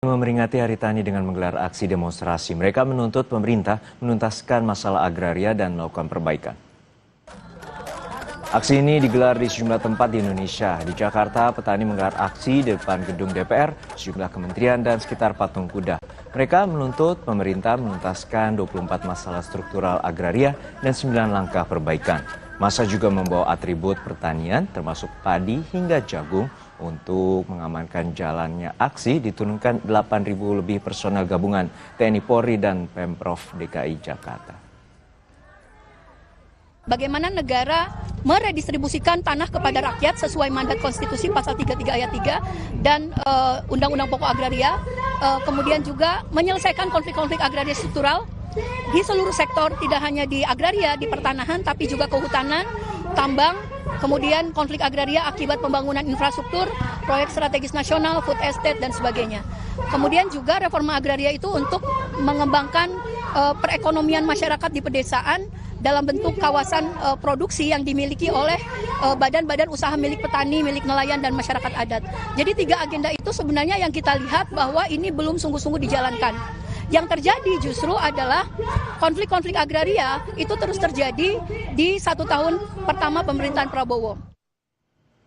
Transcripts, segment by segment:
Memperingati Hari Tani dengan menggelar aksi demonstrasi, mereka menuntut pemerintah menuntaskan masalah agraria dan melakukan perbaikan. Aksi ini digelar di sejumlah tempat di Indonesia. Di Jakarta, petani menggelar aksi di depan gedung DPR, sejumlah kementerian, dan sekitar patung kuda. Mereka menuntut pemerintah menuntaskan 24 masalah struktural agraria dan 9 langkah perbaikan. Massa juga membawa atribut pertanian, termasuk padi hingga jagung. Untuk mengamankan jalannya aksi, diturunkan 8.000 lebih personel gabungan TNI Polri dan Pemprov DKI Jakarta. Bagaimana negara meredistribusikan tanah kepada rakyat sesuai mandat konstitusi pasal 33 ayat 3 dan Undang-Undang Pokok Agraria, kemudian juga menyelesaikan konflik-konflik agraria struktural di seluruh sektor, tidak hanya di agraria, di pertanahan, tapi juga kehutanan, tambang, kemudian konflik agraria akibat pembangunan infrastruktur, proyek strategis nasional, food estate, dan sebagainya. Kemudian juga reforma agraria itu untuk mengembangkan perekonomian masyarakat di pedesaan dalam bentuk kawasan produksi yang dimiliki oleh badan-badan usaha milik petani, milik nelayan, dan masyarakat adat. Jadi 3 agenda itu sebenarnya yang kita lihat bahwa ini belum sungguh-sungguh dijalankan. Yang terjadi justru adalah konflik-konflik agraria itu terus terjadi di 1 tahun pertama pemerintahan Prabowo.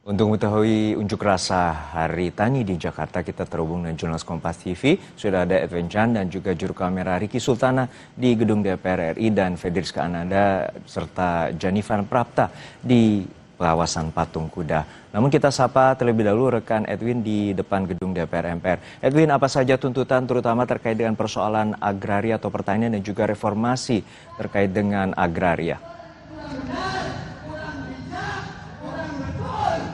Untuk mengetahui unjuk rasa Hari Tani di Jakarta, kita terhubung dengan jurnalis Kompas TV. Sudah ada Edwin Chan dan juga juru kamera Riki Sultana di gedung DPR RI dan Fedriska Ananda serta Janifan Prapta di kawasan Patung Kuda. Namun kita sapa terlebih dahulu rekan Edwin di depan gedung DPR MPR. Edwin, apa saja tuntutan terutama terkait dengan persoalan agraria atau pertanian dan juga reformasi terkait dengan agraria?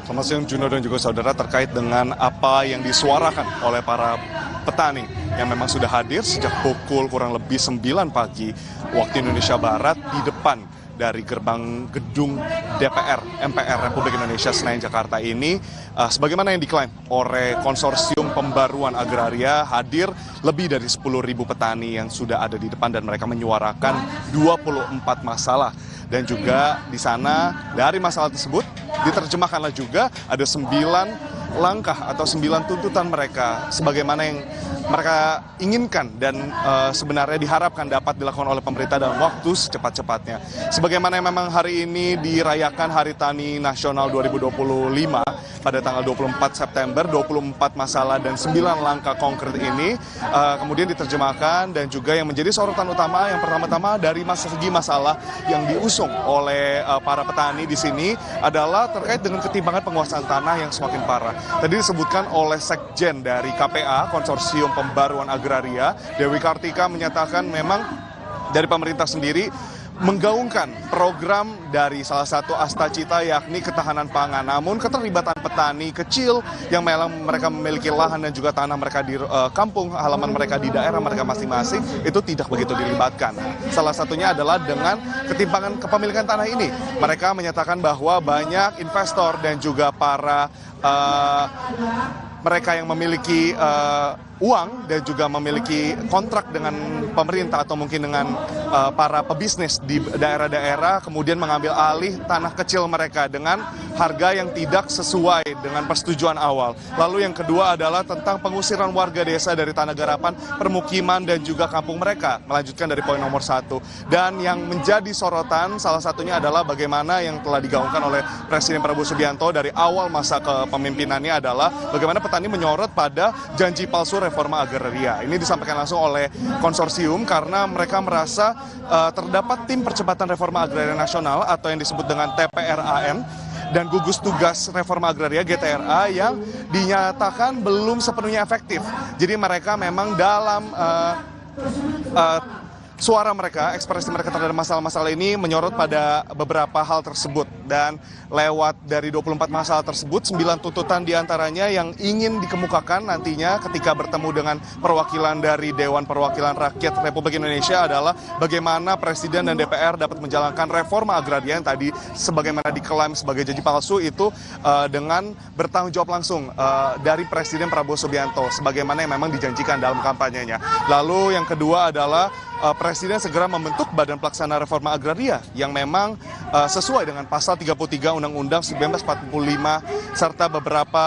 Selamat siang Juno dan juga saudara, terkait dengan apa yang disuarakan oleh para petani yang memang sudah hadir sejak pukul kurang lebih 9 pagi waktu Indonesia Barat di depan dari gerbang gedung DPR MPR Republik Indonesia Senayan Jakarta ini, sebagaimana yang diklaim oleh Konsorsium Pembaruan Agraria, hadir lebih dari 10.000 petani yang sudah ada di depan dan mereka menyuarakan 24 masalah. Dan juga di sana dari masalah tersebut diterjemahkanlah juga ada 9 langkah atau 9 tuntutan mereka sebagaimana yang mereka inginkan dan sebenarnya diharapkan dapat dilakukan oleh pemerintah dalam waktu secepat-cepatnya. Sebagaimana yang memang hari ini dirayakan Hari Tani Nasional 2025 pada tanggal 24 September, 24 masalah dan 9 langkah konkret ini kemudian diterjemahkan, dan juga yang menjadi sorotan utama yang pertama-tama dari segi masalah yang diusung oleh para petani di sini adalah terkait dengan ketimpangan penguasaan tanah yang semakin parah. Tadi disebutkan oleh Sekjen dari KPA, Konsorsium Pembaruan Agraria, Dewi Kartika, menyatakan memang dari pemerintah sendiri menggaungkan program dari salah satu astacita yakni ketahanan pangan. Namun keterlibatan petani kecil yang memang mereka memiliki lahan dan juga tanah mereka di kampung halaman mereka di daerah mereka masing-masing itu tidak begitu dilibatkan. Salah satunya adalah dengan ketimpangan kepemilikan tanah ini. Mereka menyatakan bahwa banyak investor dan juga para mereka yang memiliki uang dan juga memiliki kontrak dengan pemerintah atau mungkin dengan para pebisnis di daerah-daerah kemudian mengambil alih tanah kecil mereka dengan harga yang tidak sesuai dengan persetujuan awal. Lalu yang kedua adalah tentang pengusiran warga desa dari tanah garapan, permukiman dan juga kampung mereka. Melanjutkan dari poin nomor 1. Dan yang menjadi sorotan salah satunya adalah bagaimana yang telah digaungkan oleh Presiden Prabowo Subianto dari awal masa kepemimpinannya adalah bagaimana petani menyorot pada janji palsu reforma agraria. Ini disampaikan langsung oleh konsorsium karena mereka merasa terdapat tim percepatan reforma agraria nasional atau yang disebut dengan TPRAN dan gugus tugas reforma agraria GTRA yang dinyatakan belum sepenuhnya efektif. Jadi mereka memang dalam suara mereka, ekspresi mereka terhadap masalah-masalah ini menyorot pada beberapa hal tersebut. Dan lewat dari 24 masalah tersebut, 9 tuntutan diantaranya yang ingin dikemukakan nantinya ketika bertemu dengan perwakilan dari Dewan Perwakilan Rakyat Republik Indonesia adalah bagaimana Presiden dan DPR dapat menjalankan reforma agraria yang tadi sebagaimana diklaim sebagai janji palsu itu dengan bertanggung jawab langsung dari Presiden Prabowo Subianto sebagaimana yang memang dijanjikan dalam kampanyenya. Lalu yang kedua adalah Presiden segera membentuk Badan Pelaksana Reforma Agraria yang memang sesuai dengan pasal 33 Undang-Undang 1945 serta beberapa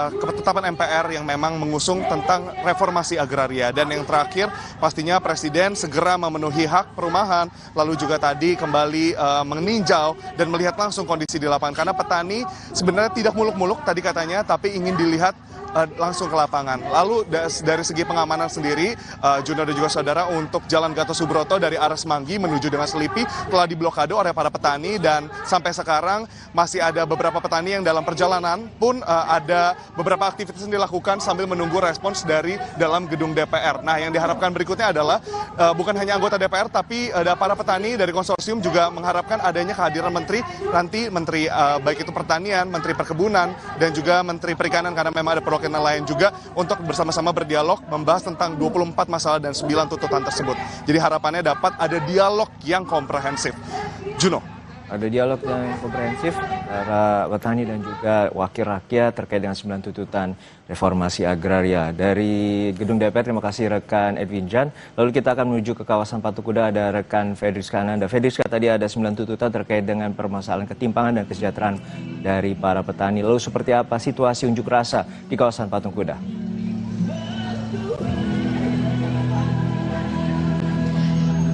ketetapan MPR yang memang mengusung tentang reformasi agraria. Dan yang terakhir pastinya Presiden segera memenuhi hak perumahan, lalu juga tadi kembali meninjau dan melihat langsung kondisi di lapangan. Karena petani sebenarnya tidak muluk-muluk tadi katanya, tapi ingin dilihat langsung ke lapangan. Lalu dari segi pengamanan sendiri, Juno dan juga saudara, untuk Jalan Gatot Subroto dari arah Semanggi menuju dengan Selipi telah diblokade oleh para petani, dan sampai sekarang masih ada beberapa petani yang dalam perjalanan pun ada beberapa aktivitas yang dilakukan sambil menunggu respons dari dalam gedung DPR. Nah, yang diharapkan berikutnya adalah bukan hanya anggota DPR, tapi para petani dari konsorsium juga mengharapkan adanya kehadiran menteri, nanti menteri baik itu pertanian, menteri perkebunan, dan juga menteri perikanan, karena memang ada perwakilan lain juga untuk bersama-sama berdialog membahas tentang 24 masalah dan 9 tuntutan tersebut. Jadi harapannya dapat ada dialog yang komprehensif. Juno. Ada dialog yang komprehensif antara petani dan juga wakil rakyat terkait dengan 9 tuntutan reformasi agraria. Dari gedung DPR, terima kasih rekan Edwin Jan. Lalu kita akan menuju ke kawasan Patung Kuda, ada rekan Fedriska Ananda. Fedriska, tadi ada 9 tuntutan terkait dengan permasalahan ketimpangan dan kesejahteraan dari para petani. Lalu seperti apa situasi unjuk rasa di kawasan Patung Kuda?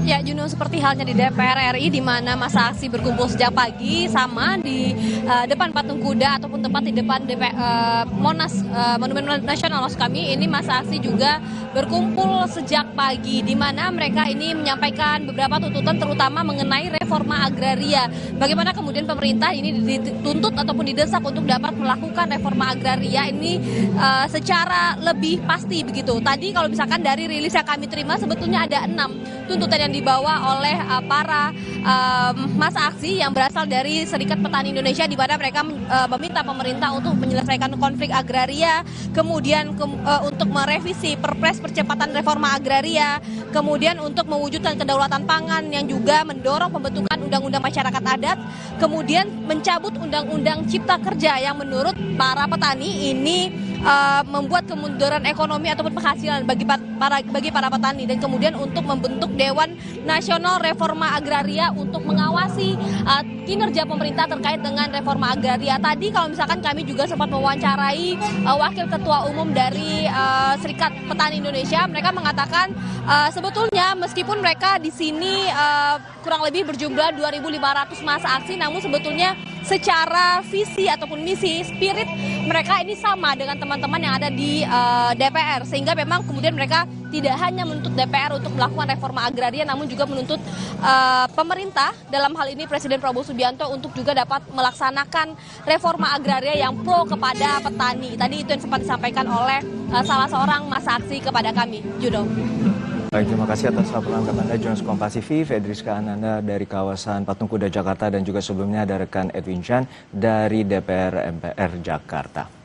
Ya, Juno, seperti halnya di DPR RI di mana masa aksi berkumpul sejak pagi, sama di depan Patung Kuda ataupun tepat di depan Monas, Monumen Nasional maksud kami, ini masa aksi juga berkumpul sejak pagi di mana mereka ini menyampaikan beberapa tuntutan terutama mengenai reforma agraria. Bagaimana kemudian pemerintah ini dituntut ataupun didesak untuk dapat melakukan reforma agraria ini secara lebih pasti begitu. Tadi kalau misalkan dari rilis yang kami terima sebetulnya ada 6 tuntutan yang dibawa oleh para masa aksi yang berasal dari Serikat Petani Indonesia, di mana mereka meminta pemerintah untuk menyelesaikan konflik agraria, kemudian untuk merevisi Perpres percepatan reforma agraria, kemudian untuk mewujudkan kedaulatan pangan yang juga mendorong pembentukan undang-undang masyarakat adat, kemudian mencabut undang-undang cipta kerja yang menurut para petani ini membuat kemunduran ekonomi ataupun penghasilan bagi para petani, dan kemudian untuk membentuk Dewan Nasional Reforma Agraria untuk mengawasi kinerja pemerintah terkait dengan reforma agraria. Tadi kalau misalkan kami juga sempat mewawancarai Wakil Ketua Umum dari Serikat Petani Indonesia, mereka mengatakan sebetulnya meskipun mereka di sini kurang lebih berjumlah 2.500 masa aksi, namun sebetulnya secara visi ataupun misi, spirit mereka ini sama dengan teman-teman yang ada di DPR, sehingga memang kemudian mereka tidak hanya menuntut DPR untuk melakukan reforma agraria, namun juga menuntut pemerintah, dalam hal ini Presiden Prabowo Subianto, untuk juga dapat melaksanakan reforma agraria yang pro kepada petani. Tadi itu yang sempat disampaikan oleh salah seorang masa aksi kepada kami. Judo. Baik, terima kasih atas laporan Anda, Jurnalis Kompas TV, Fedriska Ananda dari kawasan Patung Kuda, Jakarta, dan juga sebelumnya ada rekan Edwin Chan dari DPR MPR Jakarta.